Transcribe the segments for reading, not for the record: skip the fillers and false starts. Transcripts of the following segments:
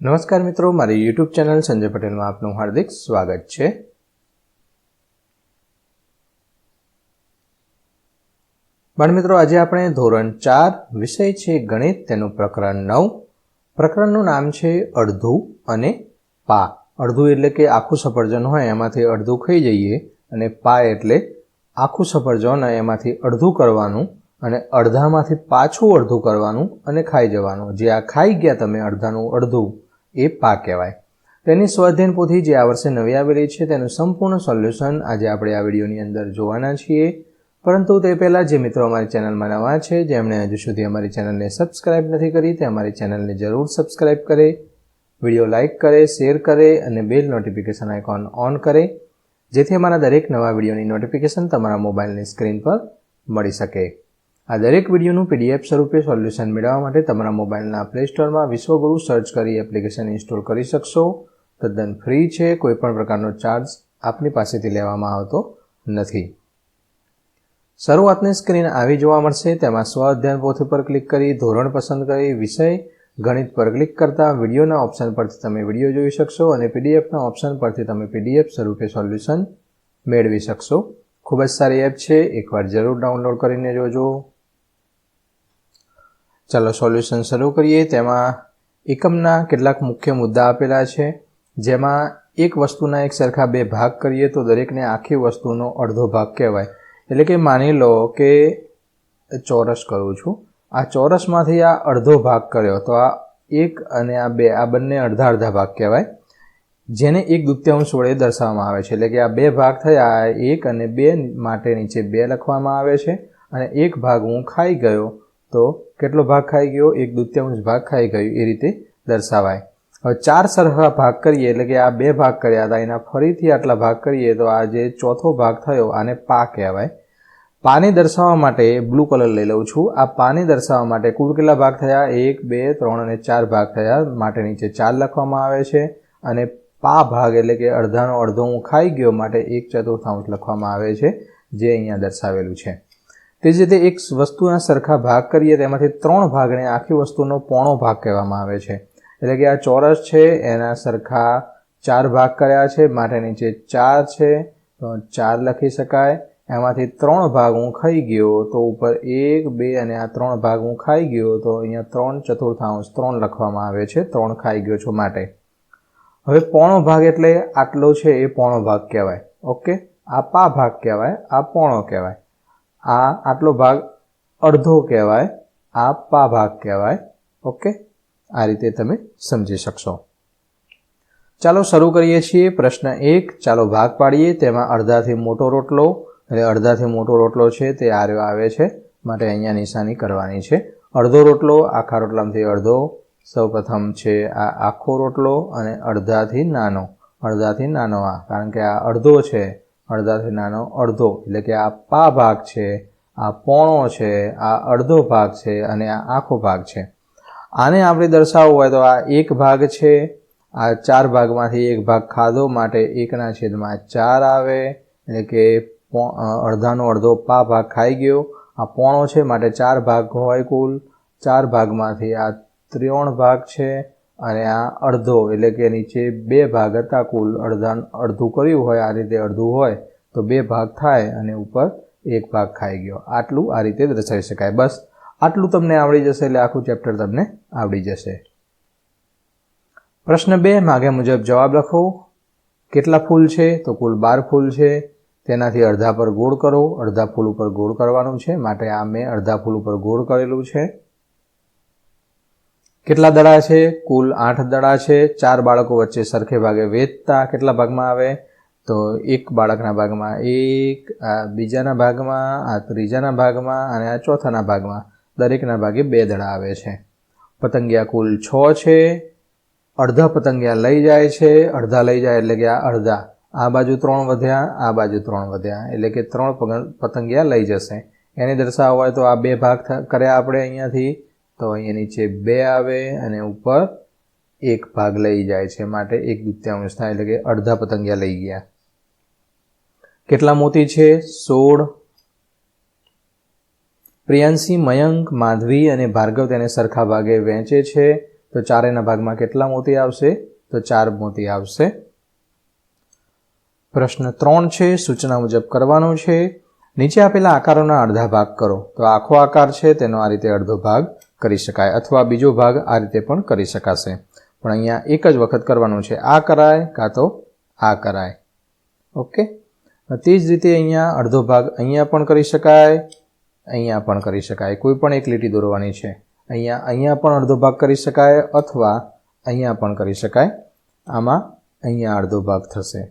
નમસ્કાર મિત્રો, મારી યુટ્યુબ ચેનલ સંજય પટેલમાં આપનું હાર્દિક સ્વાગત છે। બાળ મિત્રો, આજે આપણે ધોરણ 4 વિષય છે ગણિત, તેનું પ્રકરણ 9। પ્રકરણનું નામ છે અડધું અને પા। અડધું એટલે કે આખું સફરજન હોય એમાંથી અડધું ખાઈ જઈએ, અને પા એટલે આખું સફરજન એમાંથી અડધું કરવાનું અને અડધામાંથી પાછું અડધું કરવાનું અને ખાઈ જવાનું। જે આ ખાઈ ગયા તમે અડધાનું અડધું, એ પા કહેવાય। તેની સ્વાધ્યાયન પોથી જે આ વર્ષે નવી આવેલી છે તેનું સંપૂર્ણ સોલ્યુશન આજે આપણે આ વિડીયોની અંદર જોવાના છીએ। પરંતુ તે પહેલાં જે મિત્રો અમારી ચેનલમાં નવા છે, જેમણે હજુ સુધી અમારી ચેનલને સબસ્ક્રાઇબ નથી કરી, તે અમારી ચેનલને જરૂર સબસ્ક્રાઇબ કરે, વિડીયો લાઇક કરે, શેર કરે અને બેલ નોટિફિકેશન આઇકોન ઓન કરે, જેથી અમારા દરેક નવા વિડીયોની નોટિફિકેશન તમારા મોબાઈલની સ્ક્રીન પર મળી શકે। આ દરેક વિડીયોનું પીડીએફ સ્વરૂપે સોલ્યુશન મેળવવા માટે તમારા મોબાઈલના પ્લે સ્ટોરમાં વિશ્વગુરુ સર્ચ કરી એપ્લિકેશન ઇન્સ્ટોલ કરી શકશો। તદ્દન ફ્રી છે, કોઈપણ પ્રકારનો ચાર્જ આપની પાસેથી લેવામાં આવતો નથી। શરૂઆતની સ્ક્રીન આવી જોવા મળશે, તેમાં સ્વ અધ્યયન પોથી પર ક્લિક કરી ધોરણ પસંદ કરી વિષય ગણિત પર ક્લિક કરતા વિડીયોના ઓપ્શન પરથી તમે વિડીયો જોઈ શકશો અને પીડીએફના ઓપ્શન પરથી તમે પીડીએફ સ્વરૂપે સોલ્યુશન મેળવી શકશો। ખૂબ જ સારી એપ છે, એકવાર જરૂર ડાઉનલોડ કરીને જોજો। ચાલો સોલ્યુશન શરૂ કરીએ। તેમાં એકમના કેટલાક મુખ્ય મુદ્દા આપેલા છે, જેમાં એક વસ્તુના એક સરખા બે ભાગ કરીએ તો દરેકને આખી વસ્તુનો અડધો ભાગ કહેવાય। એટલે કે માની લો કે ચોરસ કરું છું, આ ચોરસમાંથી આ અડધો ભાગ કર્યો તો આ એક અને આ બે, આ બંને અડધા અડધા ભાગ કહેવાય, જેને 1/2 વડે દર્શાવવામાં આવે છે। એટલે કે આ બે ભાગ થયા, 1 અને 2 માટે નીચે 2 લખવામાં આવે છે, અને એક ભાગ હું ખાઈ ગયો તો કેટલો ભાગ ખાઈ ગયો? 1/2 ભાગ ખાઈ ગયું, એ રીતે દર્શાવાય। હવે 4 સરખા ભાગ કરીએ, એટલે કે આ 2 ભાગ કર્યા હતા એના ફરીથી આટલા ભાગ કરીએ તો આ જે ચોથો ભાગ થયો આને પા કહેવાય। પાને દર્શાવવા માટે બ્લુ કલર લઈ લઉં છું। આ પાને દર્શાવવા માટે કુલ કેટલા ભાગ થયા? 1, 2, 3 અને 4 ભાગ થયા, માટે નીચે 4 લખવામાં આવે છે, અને પા ભાગ એટલે કે અડધાનો અડધો હું ખાઈ ગયો માટે 1/4 લખવામાં આવે છે, જે અહીંયા દર્શાવેલું છે। તે જ રીતે એક વસ્તુના સરખા ભાગ કરીએ તેમાંથી 3 ભાગને આખી વસ્તુનો પોણો ભાગ કહેવામાં આવે છે। એટલે કે આ ચોરસ છે એના સરખા 4 ભાગ કર્યા છે, માટે નીચે 4 છે તો 4 લખી શકાય। એમાંથી 3 ભાગ હું ખાઈ ગયો તો ઉપર 1, 2 અને આ 3 ભાગ હું ખાઈ ગયો તો અહીંયા 3/4 3 લખવામાં આવે છે, 3 ખાઈ ગયો છો માટે। હવે પોણો ભાગ એટલે આટલો છે, એ પોણો ભાગ કહેવાય। ઓકે, આ પા ભાગ કહેવાય, આ પોણો કહેવાય। આ આટલો ભાગ અડધો કહેવાય, આ પા ભાગ કહેવાય। ઓકે, આ રીતે તમે સમજી શકશો। ચાલો શરૂ કરીએ છીએ। પ્રશ્ન 1, ચાલો ભાગ પાડીએ। તેમાં અડધાથી મોટો રોટલો, એટલે અડધાથી મોટો રોટલો છે તે આર્યો આવે છે, માટે અહીંયા નિશાની કરવાની છે। અડધો રોટલો, આખા રોટલામાંથી અડધો, સૌપ્રથમ છે આ આખો રોટલો, અને અડધાથી નાનો આ, કારણ કે આ અડધો છે, અડધાથી નાનો અડધો, એટલે કે આ પા ભાગ છે, આ પોણો છે, આ અડધો ભાગ છે અને આ આખો ભાગ છે। આને આપણે દર્શાવવું હોય તો આ એક ભાગ છે, આ 4 ભાગમાંથી એક ભાગ ખાધો માટે 1/4 આવે, એટલે કે અડધાનો અડધો પા ભાગ ખાઈ ગયો। આ પોણો છે માટે 4 ભાગ હોય, કુલ 4 ભાગમાંથી આ 3 ભાગ છે, અને આ અડધો એટલે કે નીચે 2 ભાગ હતા, કુલ અડધું કર્યું હોય, આ રીતે અડધું હોય તો 2 ભાગ થાય અને ઉપર 1 ભાગ ખાઈ ગયો। આટલું આ રીતે દર્શાવી શકાય। બસ આટલું તમને આવડી જશે એટલે આખું ચેપ્ટર તમને આવડી જશે। પ્રશ્ન 2, માગ્યા મુજબ જવાબ લખો। કેટલા ફૂલ છે? તો કુલ 12 ફૂલ છે। તેનાથી અડધા પર ગોળ કરો। અડધા ફૂલ ઉપર ગોળ કરવાનું છે, માટે આ મેં અડધા ફૂલ ઉપર ગોળ કરેલું છે। કેટલા દડા છે? કુલ 8 દડા છે। 4 બાળકો વચ્ચે સરખે ભાગે વહેંચતા કેટલા ભાગમાં આવે? તો એક બાળકના ભાગમાં 1, આ બીજાના ભાગમાં, આ ત્રીજાના ભાગમાં અને આ ચોથાના ભાગમાં, દરેકના ભાગે 2 દડા આવે છે। પતંગિયા કુલ 6 છે। અડધા પતંગિયા લઈ જાય છે। અડધા લઈ જાય એટલે કે આ અડધા, આ બાજુ 3 વધ્યા, આ બાજુ 3 વધ્યા, એટલે કે 3 પતંગિયા લઈ જશે। એને દર્શાવવા હોય તો આ 2 ભાગ કર્યા આપણે અહીંયાથી, તો અહીંયા નીચે 2 આવે અને ઉપર 1 ભાગ લઈ જાય છે, માટે 1/2 થાય, એટલે કે અડધા પતંગિયા લઈ ગયા। કેટલા મોતી છે? 16। પ્રિયાંશી, મયંક, માધવી અને ભાર્ગવ તેને સરખા ભાગે વહેંચે છે। તો ચારેના ભાગમાં કેટલા મોતી આવશે? તો 4 મોતી આવશે. પ્રશ્ન 3 છે, સૂચના મુજબ કરવાનું છે. નીચે આપેલા આકારોના અડધા ભાગ કરો. તો આખો આકાર છે તેનો આ રીતે અડધો ભાગ કરી શકાય, અથવા બીજો ભાગ આ રીતે પણ કરી શકાશે. પણ અહીંયા એક જ વખત કરવાનું છે. આ કરાય કાં તો આ કરાય. ઓકે. તે જ રીતે અહીંયા અડધો ભાગ અહીંયા પણ કરી શકાય, અહીંયા પણ કરી શકાય. કોઈ પણ એક લીટી દોરવાની છે. અહીંયા પણ અડધો ભાગ કરી શકાય, અથવા અહીંયા પણ કરી શકાય. આમાં અહીંયા અડધો ભાગ થશે.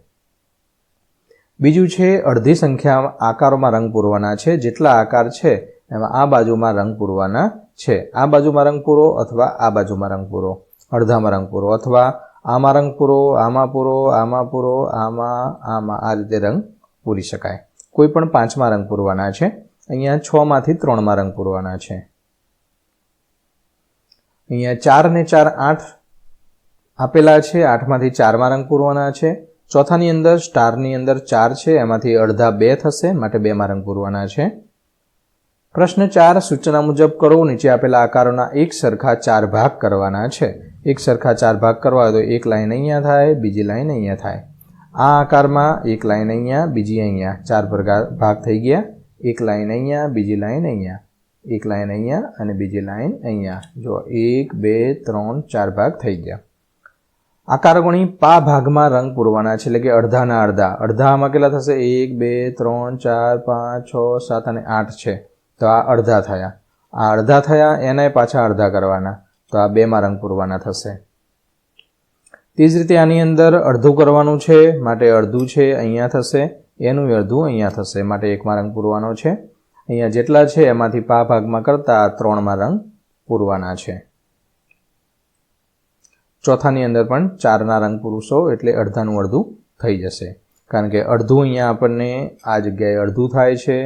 બીજું છે, અડધી સંખ્યા આકારોમાં રંગ પૂરવાના છે. જેટલા આકાર છે એમાં આ બાજુમાં રંગ પૂરવાના છે. આ બાજુમાં રંગ પૂરો, અથવા આ બાજુમાં રંગ પૂરો. અડધામાં રંગ પૂરો, અથવા આમાં રંગ પૂરો, આમાં પૂરો, આમાં પૂરો, આમાં આ રીતે રંગ પૂરી શકાય. કોઈ પણ 5માં રંગ પૂરવાના છે. અહીંયા 6માંથી 3માં રંગ પૂરવાના છે. અહીંયા 4 ને 4 8 આપેલા છે. 8માંથી 4માં રંગ પૂરવાના છે. ચોથાની અંદર સ્ટારની અંદર 4 છે, એમાંથી અડધા 2 થશે, માટે 2માં રંગ પૂરવાના છે. પ્રશ્ન 4, સૂચના મુજબ કરો. નીચે આપેલા આકારોના એક સરખા 4 ભાગ કરવાના છે. એક સરખા 4 ભાગ કરવા હોય તો એક લાઈન અહીંયા થાય, બીજી લાઈન અહીંયા થાય. આ આકારમાં એક લાઈન અહીંયા, બીજી અહીંયા, 4 ભાગ થઈ ગયા. એક લાઈન અહીંયા, બીજી લાઈન અહીંયા, એક લાઈન અહીંયા અને બીજી લાઈન અહીંયા. જો 1 2 3 4 ભાગ થઈ ગયા. આકાર ગણી પા ભાગમાં રંગ પૂરવાના છે, એટલે કે અડધાના અડધા. અડધામાં કેટલા થશે? 1 2 3 4 5 6 7 અને 8 છે. તો આ અડધા થયા. આ અડધા થયા, એના પાછા અડધા કરવાના. તો આ 2માં રંગ પૂરવાના થશે. તે જ રીતે આની અંદર અડધું કરવાનું છે, માટે અડધું છે અહીંયા થશે, એનું અડધું અહીંયા થશે, માટે 1માં રંગ પૂરવાનો છે. અહીંયા જેટલા છે એમાંથી પા ભાગમાં કરતા 3માં રંગ પૂરવાના છે. ચોથાની અંદર પણ 4ના રંગ પૂરશો એટલે અડધાનું અડધું થઈ જશે. કારણ કે અડધું અહીંયા આપણને આ જગ્યાએ અડધું થાય છે,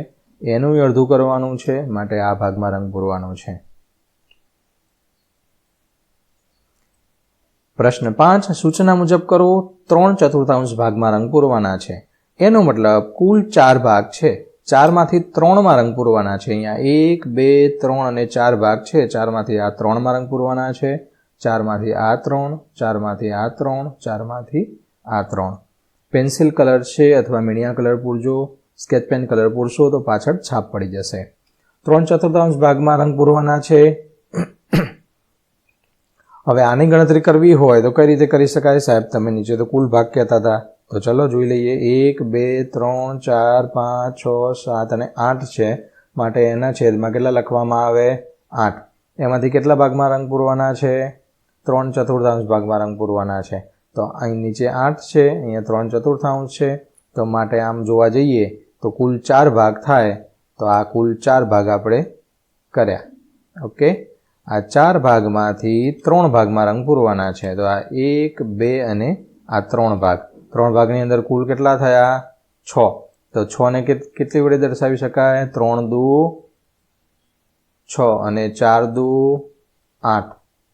એનું અડધું કરવાનું છે, માટે આ ભાગમાં રંગ પૂરવાનો છે. પ્રશ્ન 5, સૂચના મુજબ કરો. 3/4 ભાગમાં રંગ પૂરવાના છે. એનો મતલબ કુલ 4 ભાગ છે. 4માંથી 3માં રંગ પૂરવાના છે. અહીંયા 1 2 3 અને 4 ભાગ છે. 4માંથી આ 3માં રંગ પૂરવાના છે, 4માંથી આ 3, 4માંથી આ 3, 4માંથી આ 3. પેન્સિલ કલર છે અથવા મીડિયા કલર પૂરજો. સ્કેચ પેન કલર પૂરશો તો પાછળ છાપ પડી જશે. 3/4 ભાગમાં રંગ પૂરવાના છે. હવે આની ગણતરી કરવી હોય તો કઈ રીતે કરી શકાય સાહેબ? તમે નીચે તો કુલ ભાગ કહેતા હતા, તો ચલો જોઈ લઈએ. 1 2 3 4 5 6 7 અને 8 છે, માટે એના છેદમાં કેટલા લખવામાં આવે? 8. એમાંથી કેટલા ભાગમાં રંગ પૂરવાના છે? 3/4 ભાગમાં રંગ પૂરવાના છે. તો અહીં નીચે 8 છે, અહીંયા 3/4 છે. તો માટે આમ જોવા જઈએ તો કુલ 4 ભાગ થાય. તો આ કુલ 4 ભાગ આપણે કર્યા. ઓકે. આ 4 ભાગમાંથી 3 ભાગમાં રંગ પૂરવાના છે. તો આ 1 2 અને આ 3 ભાગ. 3 ભાગની અંદર કુલ કેટલા થયા? 6. તો 6 ને કેટલી વડે દર્શાવી શકાય? 3 દુ 6 અને 4 દુ 8.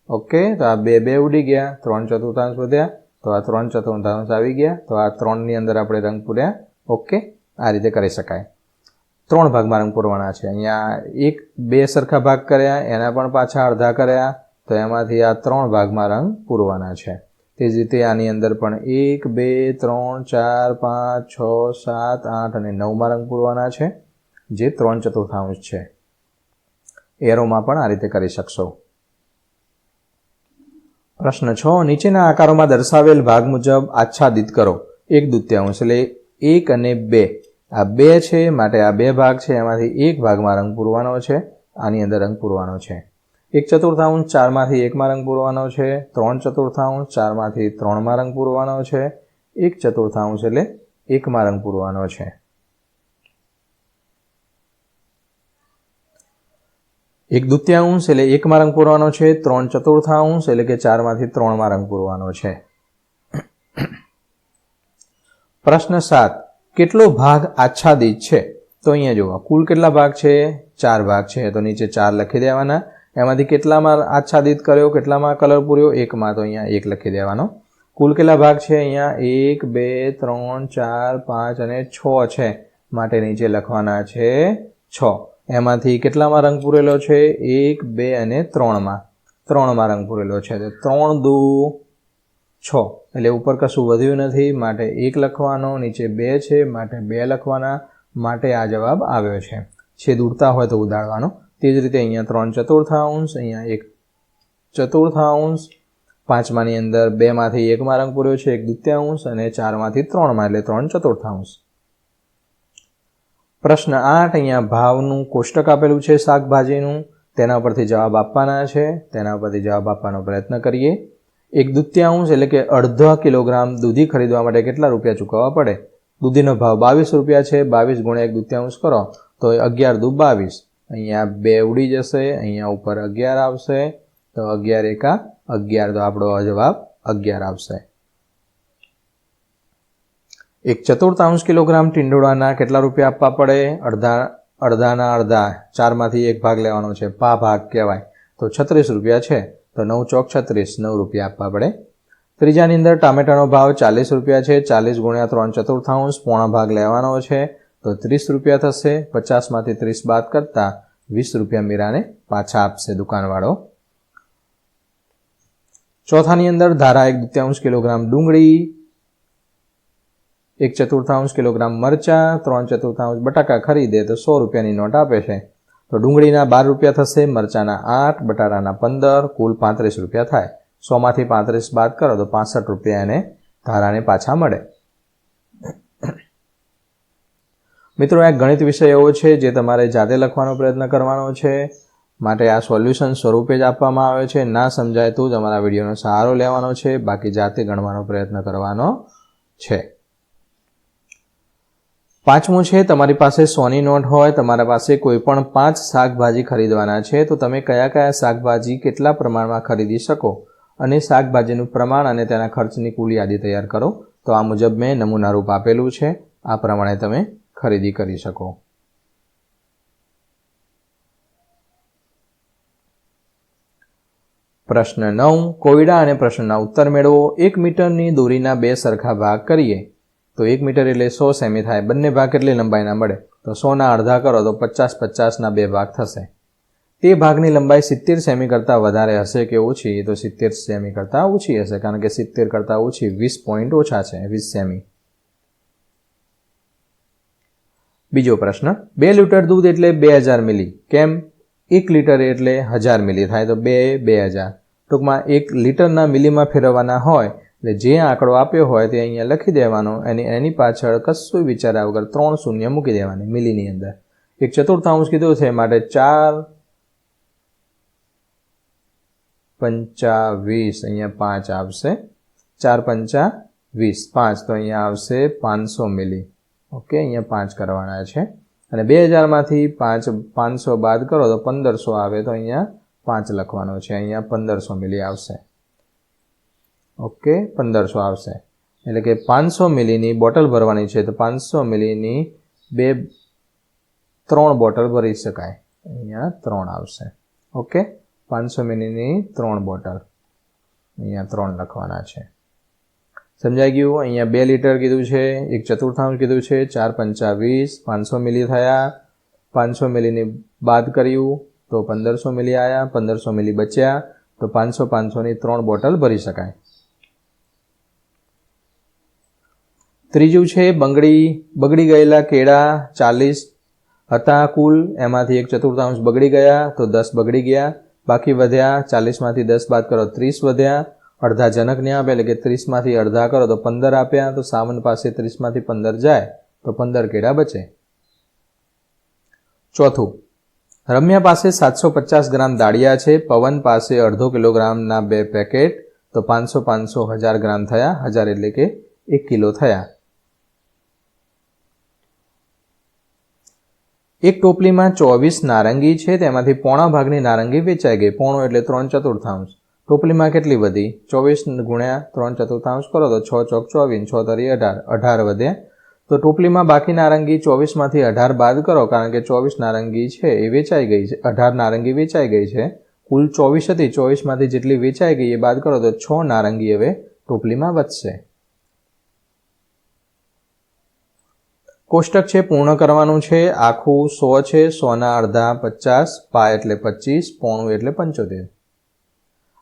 ઓકે. તો આ 2 2 ઉડી ગયા, 3/4 વધ્યા, તો આ 3/4 આવી ગયા. તો આ 3ની અંદર આપણે રંગ પૂર્યા. ઓકે. આ રીતે કરી શકાય. 3 ભાગમાં રંગ પૂરવાના છે. અહીંયા 2 સરખા ભાગ કર્યા, એના પણ પાછા અડધા કર્યા, તો એમાંથી આ 3 ભાગમાં રંગ પૂરવાના છે. તે જ રીતે આની અંદર પણ 1 2 3 4 5 6 7 8 અને 9માં રંગ પૂરવાના છે, જે 3/4 છે. એરોમાં પણ આ રીતે કરી શકશો. પ્રશ્ન 6, નીચેના આકારોમાં દર્શાવેલ ભાગ મુજબ આચ્છાદિત કરો. 1/2 એટલે 1 અને 2. આ 2 છે, માટે આ 2 ભાગ છે, એમાંથી 1 ભાગમાં રંગ પૂરવાનો છે. આની અંદર રંગ પૂરવાનો છે. 1/4 4માંથી 1માં રંગ પૂરવાનો છે. 3/4 4માંથી 3માં રંગ પૂરવાનો છે. 1/4 એટલે 1માં રંગ પૂરવાનો છે. એક દૂત્યાંશ એટલે 1માં રંગ પૂરવાનો છે. 3/4 એટલે કે 4માંથી 3માં રંગ પૂરવાનો છે. પ્રશ્ન 7, કેટલો ભાગ આચ્છાદિત છે? તો અહીંયા જુઓ, કુલ કેટલા ભાગ છે? 4 ભાગ છે. તો નીચે 4 લખી દેવાના. એમાંથી કેટલામાં આચ્છાદિત કર્યો, કેટલામાં કલર પૂર્યો? 1માં. તો અહીંયા 1 લખી દેવાનો. કુલ કેટલા ભાગ છે? અહીંયા 1 2 3 4 5 અને 6 છે, માટે નીચે લખવાના છે 6. એમાંથી કેટલામાં રંગ પૂરેલો છે? 1 2 અને 3માં. 3માં રંગ પૂરેલો છે. તો 3 દુ 6 એટલે ઉપર કશું વધ્યું નથી, માટે 1 લખવાનો, નીચે 2 છે માટે 2 લખવાના, માટે આ જવાબ આવ્યો છે. છેદ ઉડતા હોય તો ઉડાડવાનો. તે જ રીતે અહીંયા 3/4, અહીંયા 1/4, 5માની અંદર 2માંથી 1માં રંગ પૂર્યો છે 1/2 અને 4માંથી 3માં એટલે 3/4. પ્રશ્ન 8, અહીંયા ભાવનું કોષ્ટક આપેલું છે શાકભાજીનું, તેના પરથી જવાબ આપવાના છે. તેના પરથી જવાબ આપવાનો પ્રયત્ન કરીએ. 1/2 એટલે કે અડધા કિલોગ્રામ દૂધી ખરીદવા માટે કેટલા રૂપિયા ચૂકવવા પડે? દૂધીનો ભાવ 22 રૂપિયા છે. 22 ગુણ્યા 1/2 કરો તો 11 દુ 22. અહીંયા 2 ઉડી જશે, અહીંયા ઉપર 11 આવશે, તો 11 એકા 11, તો આપણો જવાબ 11 આવશે. 1/4 કિલોગ્રામ ટીંડોળાના કેટલા રૂપિયા આપવા પડે? અડધાના અડધા, 4માંથી 1 ભાગ લેવાનો છે, પા ભાગ કહેવાય, તો 36 રૂપિયા છે. તો 9 ચોક 36, 9 રૂપિયા આપવા પડે. ત્રીજાની અંદર ટામેટાનો ભાવ 40 રૂપિયા છે. 40 ગુણ્યા 3/4, પોણા ભાગ લેવાનો છે, તો 30 રૂપિયા થશે. 50માંથી 30 બાદ કરતા 20 રૂપિયા મીરાને પાછા આપશે દુકાનવાળો. ચોથાની અંદર ધારા 1/2 કિલોગ્રામ ડુંગળી, 1/4 કિલોગ્રામ મરચા, 3/4 બટાકા ખરીદે તો 100 રૂપિયાની નોટ આપે છે. તો ડુંગળીના 12 રૂપિયા થશે, મરચાના 8, બટાટાના 15, કુલ 35 રૂપિયા થાય. 100માંથી 35 બાદ કરો તો 65 રૂપિયા એને ધારાને પાછા મળે. મિત્રો, આ ગણિત વિષય એવો છે જે તમારે જાતે લખવાનો પ્રયત્ન કરવાનો છે, માટે આ સોલ્યુશન સ્વરૂપે જ આપવામાં આવે છે. ના સમજાય તો જ અમારા વિડીયોનો સહારો લેવાનો છે, બાકી જાતે ગણવાનો પ્રયત્ન કરવાનો છે. 5મું છે, તમારી પાસે 100ની નોટ હોય, તમારા પાસે કોઈ પણ 5 શાકભાજી ખરીદવાના છે, તો તમે કયા કયા શાકભાજી કેટલા પ્રમાણમાં ખરીદી શકો અને શાકભાજીનું પ્રમાણ અને તેના ખર્ચની કુલ યાદી તૈયાર કરો. તો આ મુજબ મેં નમૂના રૂપ આપેલું છે, આ પ્રમાણે તમે ખરીદી કરી શકો. પ્રશ્ન 9, કોયડા અને પ્રશ્નના ઉત્તર મેળવો. 1 મીટરની દોરીના 2 સરખા ભાગ કરીએ તો 1 મીટર એટલે 100 સેમી થાય. બંને ભાગ કેટલી લંબાઈના મળે? તો 100ના અડધા કરો તો 50-50ના 2 ભાગ થશે. તે ભાગની લંબાઈ 70 સેમી કરતાં વધારે હશે કે ઓછી? તો 70 સેમી કરતાં ઓછી હશે, કારણ કે 70 કરતાં ઓછી 20 પોઈન્ટ ઓછા છે, 20 સેમી. બીજો પ્રશ્ન, 2 લીટર દૂધ એટલે 2000 મિલી. કેમ? 1 લીટર એટલે 1000 મિલી થાય, તો 2 2000. ટૂંકમાં 1 લીટરના મિલીમાં ફેરવવાના હોય એટલે જે આંકડો આપ્યો હોય તે અહીંયા લખી દેવાનો, અને એની પાછળ કશું વિચાર્યા વગર 3 શૂન્ય મૂકી દેવાની મિલીની અંદર. 1/4 કીધું છે, માટે 4 × 5 અહીંયા 5 આવશે. 4 × 5 5, તો અહીંયા આવશે 500 મિલી. ઓકે, અહીંયા 5 કરવાના છે. અને 2000માંથી 500 બાદ કરો તો 1500 આવે, તો અહીંયા 5 લખવાનો છે, અહીંયા 1500 મિલી આવશે. ઓકે, 1500 આવશે. એટલે કે 500 મિલીની બોટલ ભરવાની છે, તો 500 મિલીની 3 બોટલ ભરી શકાય, અહીંયા 3 આવશે. ઓકે, 500 મિલીની 3 બોટલ, અહીંયા 3 લખવાના છે. સમજાઈ ગયું? અહીંયા 2 લીટર કીધું છે, 1/4 કીધું છે, 4 × 20, 500 મિલી થયા. 500 મિલીની બાદ કર્યું તો 1500 મિલી આવ્યા, 1500 મિલી બચ્યા, તો 500-500ની 3 બોટલ ભરી શકાય. ત્રીજું છે, બગડી ગયેલા કેળા 40 હતા કુલ, એમાંથી 1/4 બગડી ગયા તો 10 બગડી ગયા, બાકી વધ્યા. 40માંથી 10 બાદ કરો 30 વધ્યા. અડધા જનકને આપે એટલે કે 30માંથી અડધા કરો તો 15 આપ્યા, તો સાવન પાસે 30માંથી 15 જાય તો 15 કેળા બચે. ચોથું, રમ્યા પાસે 750 ગ્રામ દાળિયા છે, પવન પાસે અડધો કિલોગ્રામના 2 પેકેટ, તો 500 1000 ગ્રામ થયા, 1000 એટલે કે 1 કિલો થયા. એક ટોપલીમાં 24 નારંગી છે, તેમાંથી પોણા ભાગની નારંગી વેચાઈ ગઈ. પોણો એટલે 3/4. ટોપલીમાં કેટલી વધી? 24 ગુણ્યા 3/4 કરો તો 6 ચોક 24, 6 તરી 18, 18 વધ્યા. તો ટોપલીમાં બાકી નારંગી 24માંથી 18 બાદ કરો, કારણ કે 24 નારંગી છે એ વેચાઈ ગઈ છે, 18 નારંગી વેચાઈ ગઈ છે. કુલ 24 હતી, 24માંથી જેટલી વેચાઈ ગઈ એ બાદ કરો તો 6 નારંગી હવે ટોપલીમાં વધશે. કોષ્ટક છે પૂર્ણ કરવાનું છે. આખું 100 છે, 100ના અડધા 50, પા એટલે 25, પોણું એટલે 75.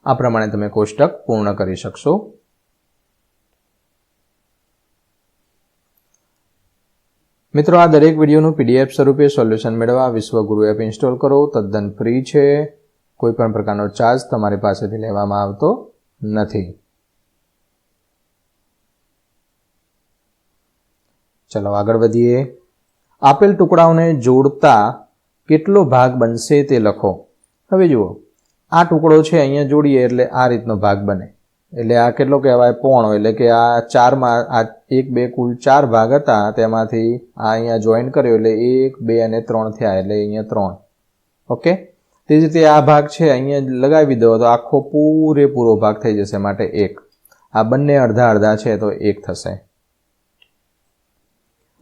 આ પ્રમાણે તમે કોષ્ટક પૂર્ણ કરી શકશો. મિત્રો, આ દરેક વિડીયોનું PDF સ્વરૂપે સોલ્યુશન મેળવવા વિશ્વગુરુ એપ ઇન્સ્ટોલ કરો. તદ્દન ફ્રી છે. કોઈ પણ પ્રકારનો ચાર્જ તમારી પાસેથી લેવામાં આવતો નથી. ચલો આગળ વધીએ. આપેલ ટુકડાઓને જોડતા કેટલો ભાગ બનશે તે લખો. હવે જુઓ, આ ટુકડો છે અહીંયા જોડીએ એટલે આ રીતનો ભાગ બને. એટલે આ કેટલો કહેવાય? પોણો. એટલે કે આ ચારમાં આ 1 2 કુલ 4 ભાગ હતા, તેમાંથી આ અહીંયા જોઈન કર્યો એટલે 1 2 અને 3 થયા, એટલે અહીંયા 3. ઓકે, તે જ રીતે આ ભાગ છે અહીંયા લગાવી દો તો આખો પૂરેપૂરો ભાગ થઈ જશે, માટે 1. આ બંને અડધા અડધા છે તો 1 થશે.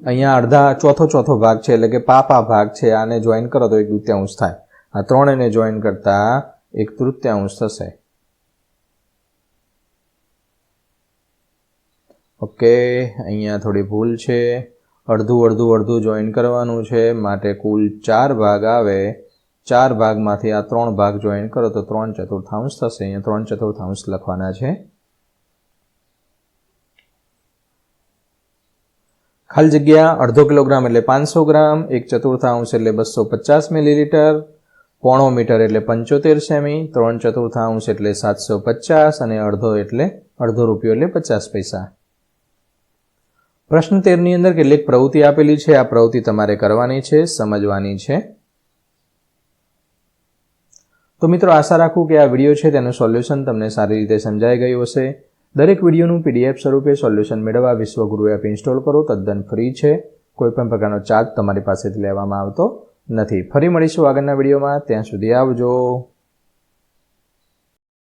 અહીંયા અડધા ચોથો ભાગ છે એટલે કે પાપા ભાગ છે, આને જોઈન કરો તો 1/2 થાય. આ 3 ને જોઈન કરતા 1/3 થશે. ઓકે, અહીંયા થોડી ભૂલ છે. અડધું જોઈન કરવાનું છે, માટે કુલ 4 ભાગ આવે. 4 ભાગમાંથી આ 3 ભાગ જોઈન કરો તો 3/4 થશે. અહીંયા 3/4 લખવાના છે. ખાલી જગ્યા અડધો કિલોગ્રામ એટલે 500 ગ્રામ, 1/4 એટલે 250 મિલીલીટર, પોણો મીટર એટલે 75 સેમી, 3/4 એટલે 750 અને અડધો એટલે અડધો રૂપિયો એટલે 50 પૈસા. પ્રશ્ન 13 ની અંદર કેટલીક પ્રવૃત્તિ આપેલી છે. આ પ્રવૃત્તિ તમારે કરવાની છે, સમજવાની છે. તો મિત્રો, આશા રાખું કે આ વિડીયો છે તેનું સોલ્યુશન તમને સારી રીતે સમજાઈ ગયું હશે. દરેક વિડીયોનું PDF સ્વરૂપે સોલ્યુશન મેળવવા વિશ્વગુરુ એપ ઇન્સ્ટોલ કરો. તદ્દન ફ્રી છે. કોઈ પણ પ્રકારનો ચાર્જ તમારી પાસેથી લેવામાં આવતો નથી. ફરી મળીશું આગળના વિડીયોમાં. ત્યાં સુધી આવજો.